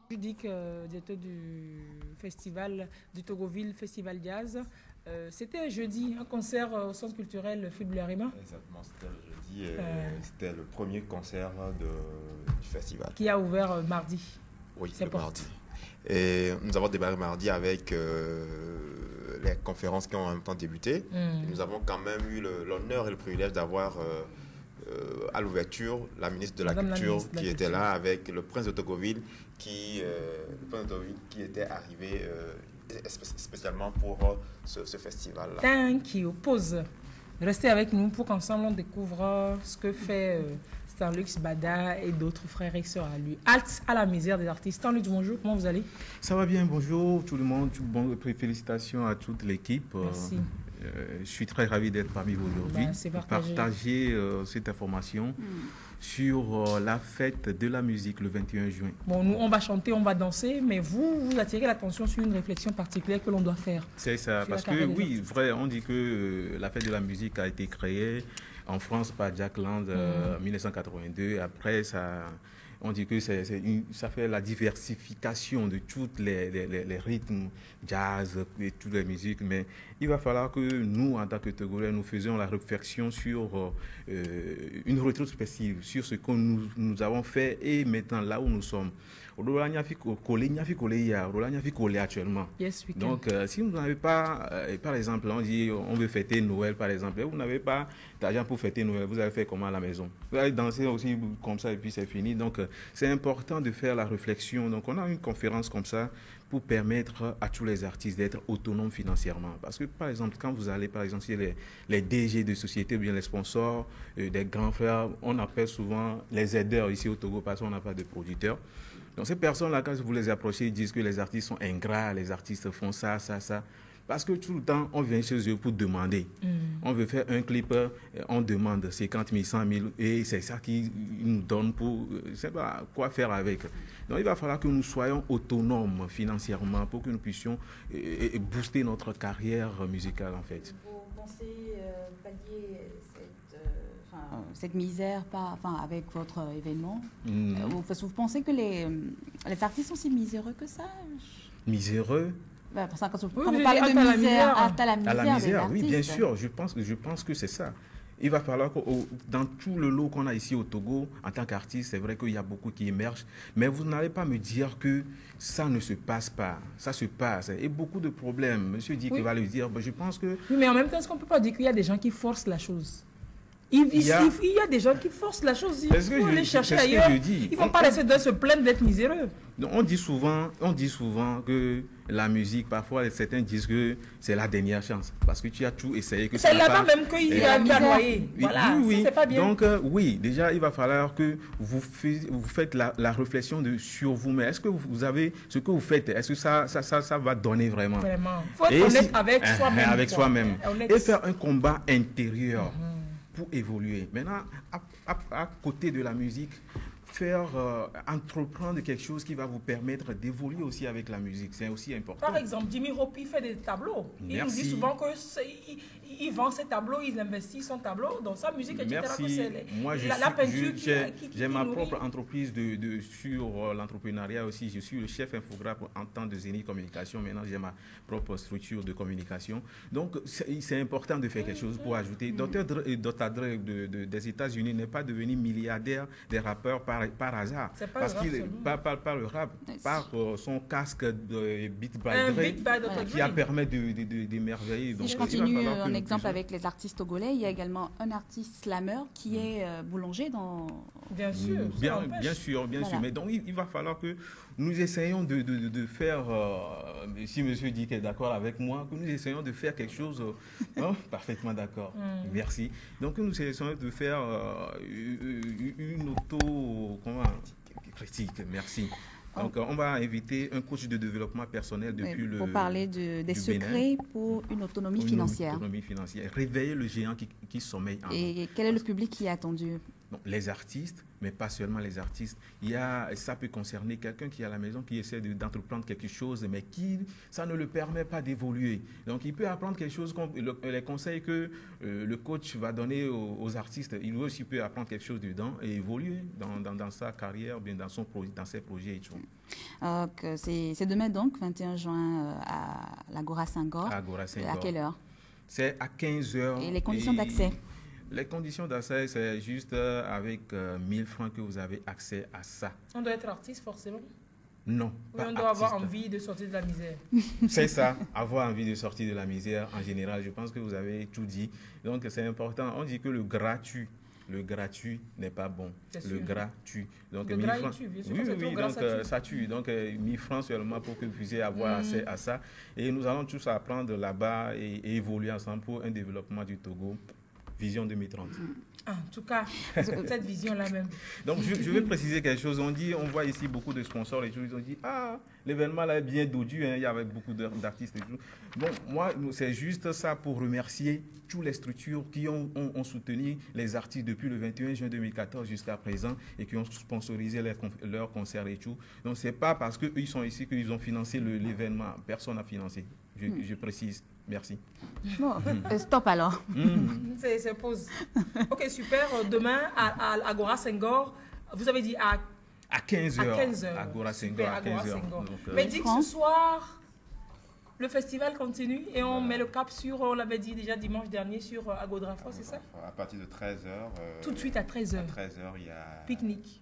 Juridique, directeur du festival du Togoville Festival Jazz. C'était jeudi, un concert au centre culturel Fiboularima. Exactement, c'était le jeudi et c'était le premier concert du festival. Qui a ouvert mardi. Oui, le mardi. Et nous avons démarré mardi avec les conférences qui ont en même temps débuté. Et nous avons quand même eu l'honneur et le privilège d'avoir à l'ouverture la ministre de la Culture qui était là avec le prince de Togoville qui était arrivé spécialement pour ce festival-là. Thank you. Pause. Restez avec nous pour qu'ensemble on découvre ce que fait Stanlux Bada et d'autres frères et sœurs à lui. Halte à la misère des artistes. Stanlux, bonjour, comment vous allez? Ça va bien, bonjour tout le monde, félicitations à toute l'équipe. Merci. Je suis très ravi d'être parmi vous aujourd'hui pour partager cette information sur la fête de la musique le 21 juin. Bon, nous, on va chanter, on va danser, mais vous attirez l'attention sur une réflexion particulière que l'on doit faire. C'est ça, parce que oui, vrai, on dit que la fête de la musique a été créée en France par Jack Land en 1982. Après, on dit que ça fait la diversification de tous les rythmes, jazz et toutes les musiques. Mais il va falloir que nous, en tant que Togolais, nous faisions la réflexion sur une rétrospective, sur ce que nous avons fait et maintenant là où nous sommes. Actuellement. Yes, donc, si vous n'avez pas, par exemple, on dit on veut fêter Noël, par exemple, et vous n'avez pas d'argent pour fêter Noël, vous allez faire comment à la maison? Vous allez danser aussi comme ça et puis c'est fini. Donc, c'est important de faire la réflexion. Donc, on a une conférence comme ça pour permettre à tous les artistes d'être autonomes financièrement. Parce que, par exemple, quand vous allez, par exemple, sur les DG de sociétés ou bien les sponsors, des grands frères, on appelle souvent les aideurs ici au Togo parce qu'on n'a pas de producteurs. Donc, ces personnes-là, quand vous les approchez, ils disent que les artistes sont ingrats, les artistes font ça, ça, ça. Parce que tout le temps, on vient chez eux pour demander. On veut faire un clip, on demande 50 000, 100 000, et c'est ça qu'ils nous donnent pour... c'est pas quoi faire avec. Donc, il va falloir que nous soyons autonomes financièrement pour que nous puissions booster notre carrière musicale, en fait. Vous pensez pallier cette misère avec votre événement vous pensez que les artistes sont si miséreux que ça? Miséreux? Parce que quand vous parlez de misère, à la misère, oui, bien sûr, je pense que c'est ça. Il va falloir que dans tout le lot qu'on a ici au Togo, en tant qu'artiste, c'est vrai qu'il y a beaucoup qui émergent, mais vous n'allez pas me dire que ça ne se passe pas. Ça se passe. Et beaucoup de problèmes. Monsieur Dick va le dire, je pense que... Oui, mais en même temps, est-ce qu'on ne peut pas dire qu'il y a des gens qui forcent la chose? Il y a des gens qui forcent la chose. Il faut aller chercher ailleurs. Ils ne vont pas laisser de se plaindre d'être miséreux. Donc on dit souvent que la musique, parfois certains disent que c'est la dernière chance parce que tu as tout essayé. C'est là-bas même qu'il y a noyé. Voilà, oui. C'est pas bien. Donc oui, déjà il va falloir que vous faites la réflexion sur vous-même. Est-ce que vous avez ce que vous faites? Est-ce que ça va donner vraiment? Vraiment. Il faut être honnête avec soi-même. Avec soi-même. Et faire un combat intérieur. Pour évoluer. Maintenant, à côté de la musique, entreprendre quelque chose qui va vous permettre d'évoluer aussi avec la musique. C'est aussi important. Par exemple, Jimmy Hopi fait des tableaux. Il nous dit souvent qu'il vend ses tableaux, il investit son tableau dans sa musique, etc. Merci. Moi, j'ai ma propre entreprise sur l'entrepreneuriat aussi. Je suis le chef infographe en temps de Zénith Communication. Maintenant, j'ai ma propre structure de communication. Donc, c'est important de faire quelque chose pour ajouter. Dr. Dre des États-Unis n'est pas devenu milliardaire des rappeurs par hasard. Parce qu'il par le rap, par son casque de Beat by Dre qui a permis d'émerveiller. Si je continue un exemple avec les artistes togolais, il y a également un artiste slammer qui est boulanger dans... Bien sûr. Bien sûr. Mais donc, il va falloir que nous essayons de faire, si monsieur dit qu'il est d'accord avec moi, que nous essayons de faire quelque chose, parfaitement d'accord. Merci. Donc, nous essayons de faire une critique. Merci. Donc, on va inviter un coach de développement personnel pour parler des secrets pour une autonomie financière. Réveiller le géant qui sommeille en nous. Et quel est le public qui est attendu? Donc, les artistes, mais pas seulement les artistes. Ça peut concerner quelqu'un qui est à la maison, qui essaie d'entreprendre quelque chose, mais ça ne le permet pas d'évoluer. Donc, il peut apprendre quelque chose, les conseils que le coach va donner aux artistes, il aussi peut apprendre quelque chose dedans et évoluer dans sa carrière, bien dans ses projets et tout. C'est demain donc, 21 juin, à l'Agora Senghor. À quelle heure? C'est à 15h. Et les conditions d'accès? Les conditions d'accès, c'est juste avec 1000 francs que vous avez accès à ça. On doit être artiste forcément? Non, ou on doit avoir envie de sortir de la misère? C'est ça, avoir envie de sortir de la misère en général. Je pense que vous avez tout dit. Donc c'est important. On dit que le gratuit n'est pas bon. Le gratuit. Donc, le gras, tue, bien sûr. Oui, donc ça tue. Donc 1000 francs seulement pour que vous puissiez avoir accès à ça. Et nous allons tous apprendre là-bas et évoluer ensemble pour un développement du Togo. Vision 2030. En tout cas, cette vision-là même. Donc, je vais préciser quelque chose. On voit ici beaucoup de sponsors et tout. Ils ont dit, l'événement là est bien dodu. Il y avait beaucoup d'artistes et tout. Bon, moi, c'est juste ça pour remercier toutes les structures qui ont soutenu les artistes depuis le 21 juin 2014 jusqu'à présent et qui ont sponsorisé leurs concerts et tout. Donc, c'est pas parce qu'ils sont ici qu'ils ont financé l'événement. Personne n'a financé. Je précise. Merci. Bon, stop alors. C'est pause. Ok, super. Demain, à Agora Senghor, vous avez dit à 15h. À 15h. Agora Senghor, à 15h. Mais dit que ce soir, le festival continue et on met le cap sur, on l'avait dit déjà dimanche dernier, sur Agodrafo, c'est ça? À partir de 13h. Tout de suite à 13h. À 13h, il y a pique-nique.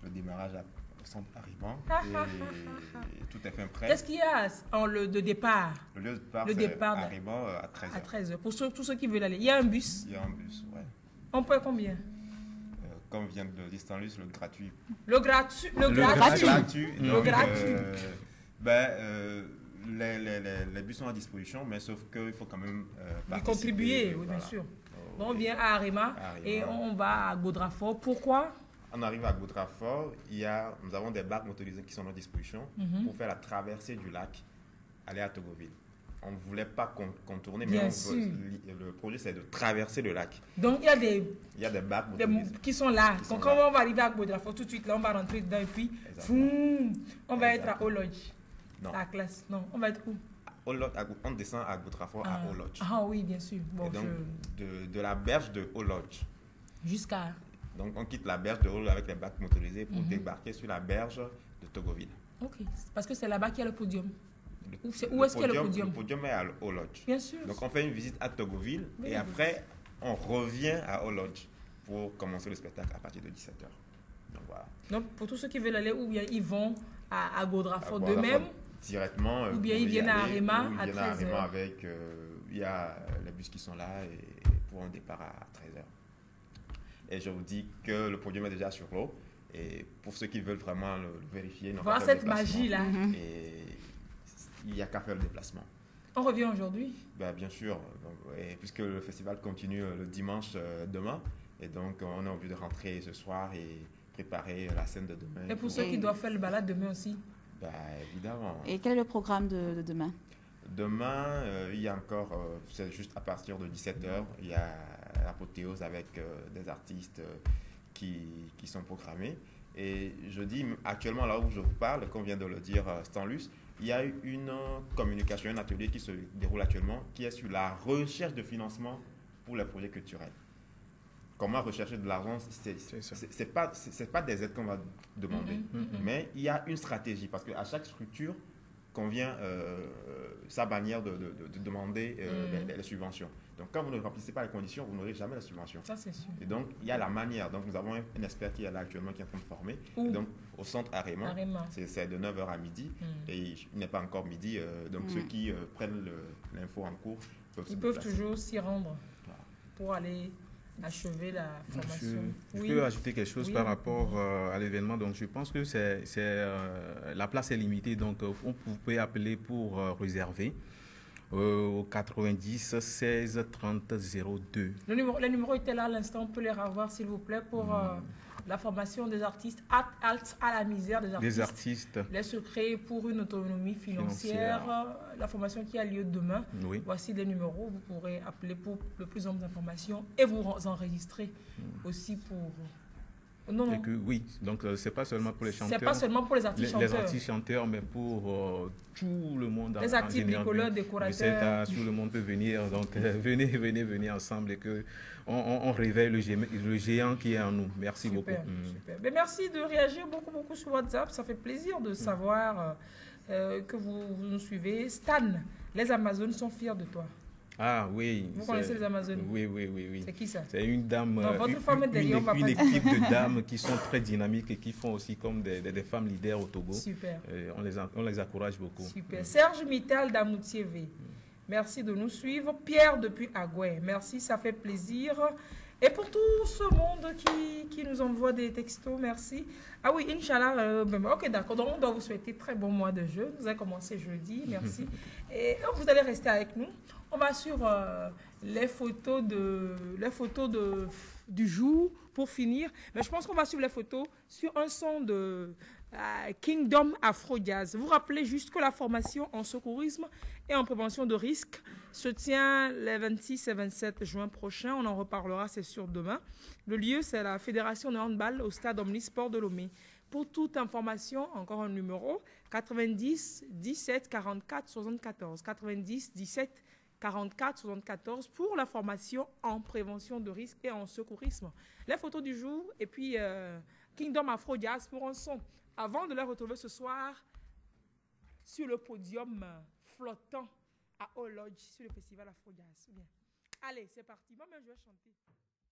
Le démarrage au centre Arrivant. Et tout est fait prêt. Qu'est-ce qu'il y a de départ? Le lieu de départ, c'est Arrivant à 13h. À 13h. Pour tous ceux qui veulent aller. Il y a un bus? Il y a un bus, ouais. On paie combien? Comme vient de le dire Stanley, le gratuit. Le gratuit. Les bus sont à disposition, mais sauf qu'il faut quand même contribuer, oui, bien sûr. Donc on vient à Arima et on va à Godrafort. Pourquoi? On arrive à Godrafort, nous avons des barques motorisées qui sont à disposition pour faire la traversée du lac, aller à Togoville. On ne voulait pas contourner, mais le projet, c'est de traverser le lac. Donc, il y a des barques qui sont là. Donc, quand on va arriver à Godrafort, tout de suite, là, on va rentrer dedans et puis, on va être à Olodge. Non. La classe. Non, on va être où? On descend à Godrafort à Olodge. Ah oui, bien sûr. Bon, et donc, de la berge de Olodge. Jusqu'à... Donc, on quitte la berge de Olodge avec les barques motorisées pour débarquer sur la berge de Togoville. Ok, parce que c'est là-bas qu'il y a le podium. Où est-ce qu'il y a le podium? Le podium est à Olodge. Bien sûr. Donc, on fait une visite à Togoville et après, on revient à Olodge pour commencer le spectacle à partir de 17h. Donc, voilà. Donc, pour tous ceux qui veulent aller, ou bien ils vont à Godrafort d'eux-mêmes directement. Ou bien ils viennent à Arima à 13h. Avec, il y a les bus qui sont là et pour un départ à 13h. Et je vous dis que le podium est déjà sur l'eau. Et pour ceux qui veulent vraiment le vérifier, voir cette magie-là. Et il n'y a qu'à faire le déplacement. On revient aujourd'hui? Bien sûr, puisque le festival continue le dimanche demain. Et donc, on a envie de rentrer ce soir et préparer la scène de demain. Et pour ceux qui doivent faire le balade demain aussi? Évidemment. Et quel est le programme de demain? Demain, il y a encore, c'est juste à partir de 17h, il y a l'apothéose avec des artistes qui sont programmés. Et je dis, actuellement, là où je vous parle, comme vient de le dire Stanlus, il y a une communication, un atelier qui se déroule actuellement, qui est sur la recherche de financement pour les projets culturels. Comment rechercher de l'argent? C'est pas des aides qu'on va demander, mais il y a une stratégie, parce qu'à chaque structure convient sa manière de demander les subventions. Donc, quand vous ne remplissez pas les conditions, vous n'aurez jamais la subvention. Ça, c'est sûr. Et donc, il y a la manière. Donc, nous avons un expert qui est là actuellement, qui est en train de former. Et donc, au centre Arima. C'est de 9h à midi. Et il n'est pas encore midi. Donc, ceux qui prennent l'info en cours peuvent toujours s'y rendre pour aller achever la formation. Je peux ajouter quelque chose par rapport à l'événement. Donc, je pense que la place est limitée. Donc, vous pouvez appeler pour réserver. Au 90 16 30 02. Les numéros étaient là à l'instant, on peut les revoir s'il vous plaît pour la formation des artistes, halte à la misère des artistes. Les secrets pour une autonomie financière. La formation qui a lieu demain. Oui. Voici les numéros, vous pourrez appeler pour le plus ample d'informations et vous enregistrer aussi pour... Non. Et que, oui, donc c'est pas seulement pour les chanteurs. C'est pas seulement pour les artistes chanteurs. Les artistes chanteurs, mais pour tout le monde. Les artistes bricoleurs, décorateurs. Tout le monde peut venir. Donc venez ensemble et que on réveille le géant qui est en nous. Merci beaucoup. Super. Mais merci de réagir beaucoup sur WhatsApp. Ça fait plaisir de savoir que vous nous suivez. Stan, les Amazones sont fiers de toi. Ah oui. Vous connaissez les Amazones? Oui. C'est qui ça? C'est une dame, votre femme est derrière, une équipe de dames qui sont très dynamiques et qui font aussi comme des femmes leaders au Togo. Super. On les encourage beaucoup. Super. Serge Mittal d'Amoutier V. Merci de nous suivre. Pierre depuis Agoué. Merci, ça fait plaisir. Et pour tout ce monde qui nous envoie des textos, merci. Ah oui, Inch'Allah, ok, d'accord. Donc, on doit vous souhaiter très bon mois de jeûne. Vous avez commencé jeudi, merci. Et vous allez rester avec nous. On va sur les photos du jour pour finir. Mais je pense qu'on va suivre les photos sur un son de Kingdom Afro Jazz. Vous rappelez juste que la formation en secourisme et en prévention de risques se tient les 26 et 27 juin prochains. On en reparlera, c'est sûr, demain. Le lieu, c'est la Fédération de handball au stade Omnisport de Lomé. Pour toute information, encore un numéro, 90 17 44 74. 90 17 44 74 pour la formation en prévention de risques et en secourisme. Les photos du jour et puis Kingdom Afro Jazz pour un son. Avant de les retrouver ce soir sur le podium flottant à All Lodge sur le festival Afro Jazz. Allez, c'est parti. Moi-même, je vais chanter.